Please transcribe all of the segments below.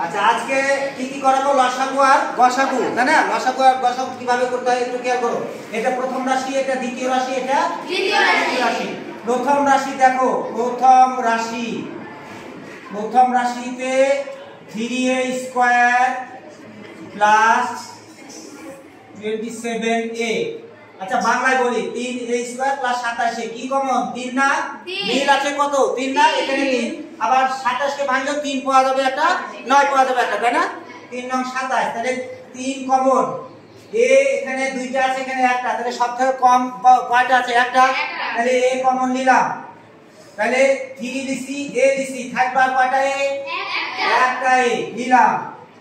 আচ্ছা আজকে কি করাবো? লসাগু আর গসাগু, তাই না? লসাগু আর গসাগু কিভাবে করতে হয় একটু খেয়াল করো। এটা প্রথম রাশি, এটা দ্বিতীয় রাশি, এটা তৃতীয় রাশি। প্রথম রাশি দেখো, প্রথম রাশিতে 3a স্কয়ার প্লাস 27a। আচ্ছা বাংলায় বলি 3a স্কয়ার প্লাস 27a কি কমন? 3 না? মিল আছে কত? 3 না? এখানে মিল। আবার 27 কে ভাঙলে 3 পাওয়া যাবে একটা, 9 পাওয়া যাবে একটা, তাই না? 3 নং 27, তাহলে 3 কমন। a এখানে দুইটা আছে, এখানে একটা, তাহলে সবথেকে কম কয়টা আছে? একটা, তাহলে a কমন নিলাম। তাহলে 3 দিছি, a দিছি, থাকবে আর কয়টা? a একটা a নিলাম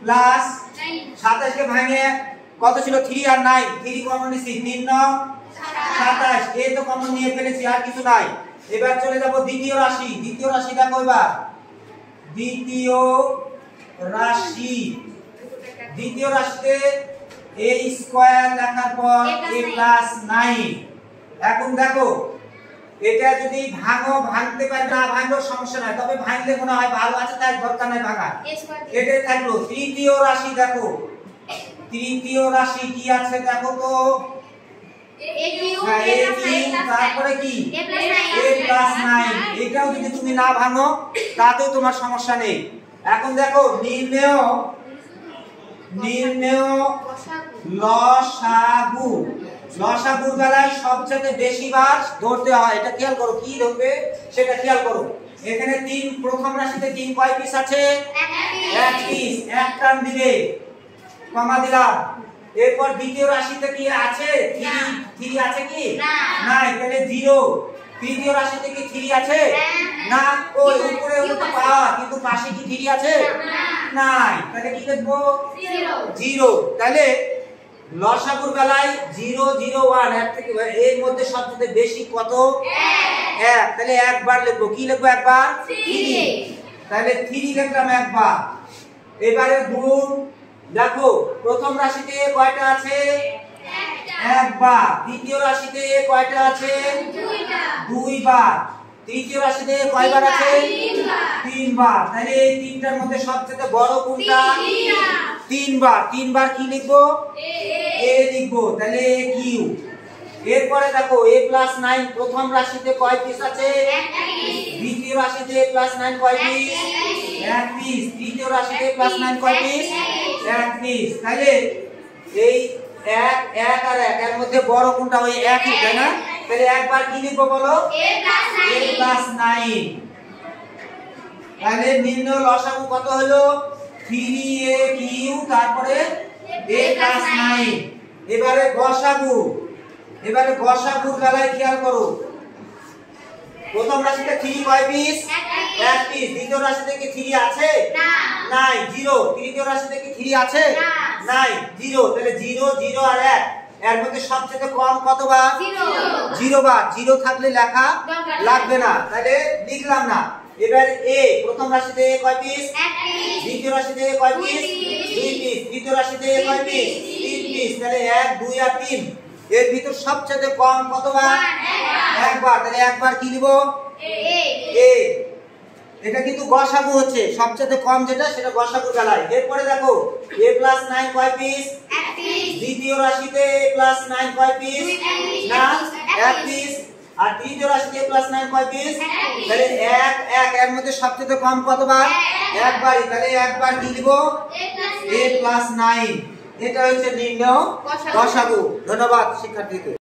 প্লাস 27 কে ভাঙে কত ছিল? 3 আর 9, 3 কমন নিছি, 3 নং 27, a তো কমন নিয়ে ফেলেছি, আর কিছু নাই। এবার চলে যাব দ্বিতীয় রাশি। দ্বিতীয় রাশি দেখো, এবার দ্বিতীয় রাশিতে a স্কয়ার লেখার পর a প্লাস 9। এখন দেখো এটা যদি ভাঙতে পারি, না ভাঙলেও সমস্যা নাই, তবে ভাঙলে মনে হয় ভালো আছে, তাই দরকার নাই ভাঙা, এটাই থাকলো। তৃতীয় রাশি দেখো, তৃতীয় রাশি কি আছে দেখো তো, তারপরে কি a প্লাস 9। এটাও যদি তুমি না ভাঙো তাতেও তোমার সমস্যা নেই। এখন দেখো নির্ণেয় লসাগুর বেলায় সবচেয়ে বেশি বার ধরতে হয়, এটা খেয়াল করো। কি ধরবে সেটা খেয়াল করো। এখানে 3, প্রথম রাশিতে 3 কয় পিস আছে? 1 পিস, এক টান দিবে, কমা দিলাম। এরপর দ্বিতীয় রাশিতে কি আছে? 3 আছে কি? নাই, তাহলে 0। তৃতীয় রাশিতে কি 3 আছে? না, ওই উপরে হলো তো পাওয়া, কিন্তু পাশে কি 3 আছে? নাই, তাহলে কি লিখবো? 0। তাহলে লসাগুর বেলায় 0 0 1 এর থেকে এর মধ্যে সবচেয়ে বেশি কত? 1। তাহলে একবার লিখবো। কি লিখবো? একবার 3। তাহলে 3 লিখলাম একবার। এবারে গুণ দেখো, প্রথম রাশিতে কয়টা আছে? একবার। দ্বিতীয় রাশিতে কয়টা আছে? দুইবার। তৃতীয় রাশিতে কয়বার আছে? 3 বার। তাহলে এই তিনটার মধ্যে সবচেয়ে বড় কোনটা? 3 বার। 3 বার কি লিখবো? a লিখবো। তাহলে q। এরপরে দেখো a প্লাস 9 প্রথম রাশিতে কয় পিস আছে? দ্বিতীয় রাশিতে a প্লাস 9 কয় পিস? 1 পিস। তৃতীয় রাশিতে a প্লাস 9 কয় পিস? 1 পিস। তাহলে এই 1 1 আর 1 এর মধ্যে বড় কোনটা? ওই 1ই, তাই না? তাহলে একবার কি লিখবো বলো? a plus 9। তাহলে নির্ণয় লসাগু কত হলো? 3aq, তারপরে a প্লাস 9। এবারে গসাগুর বেলায় খেয়াল করো। প্রথম রাশিতে 3 কয় পিস? 1 পিস। দ্বিতীয় রাশিতে কি 3 আছে? নাই, 0। তৃতীয় রাশিতে কি 3 আছে? নাই, 0। তাহলে 0 0 আর 1 এর মধ্যে সবচেয়ে কম কতবার? 0 বার। 0 থাকলে লেখা লাগবে না, তাহলে লিখলাম না। এবার a, প্রথম রাশিতে কয় পিস? 1 পিস। দ্বিতীয় রাশিতে কয় পিস? 2 পিস। তৃতীয় রাশিতে কয় পিস? 3 পিস। তাহলে 1 2 আর 3 এর ভিতর সবচেয়ে কম কতবার? একবার। তাহলে একবার কি লিখব? a। এটা কিন্তু গসাগু হচ্ছে, সবচেয়ে কম যেটা সেটা গসাগুর বেলায়। এরপরে দেখো a প্লাস 9 কয় পিস? 1 পিস। দ্বিতীয় রাশিতে a প্লাস 9 কয় পিস? না, 1 পিস। আর তৃতীয় রাশিতে a প্লাস 9 কয় পিস? তাহলে 1 1 এর মধ্যে সবচেয়ে কম কতবার? একবারই। তাহলে একবার কি লিখব? a plus 9। এটা হচ্ছে নির্ণয় লসাগু। ধন্যবাদ শিক্ষার্থীদের।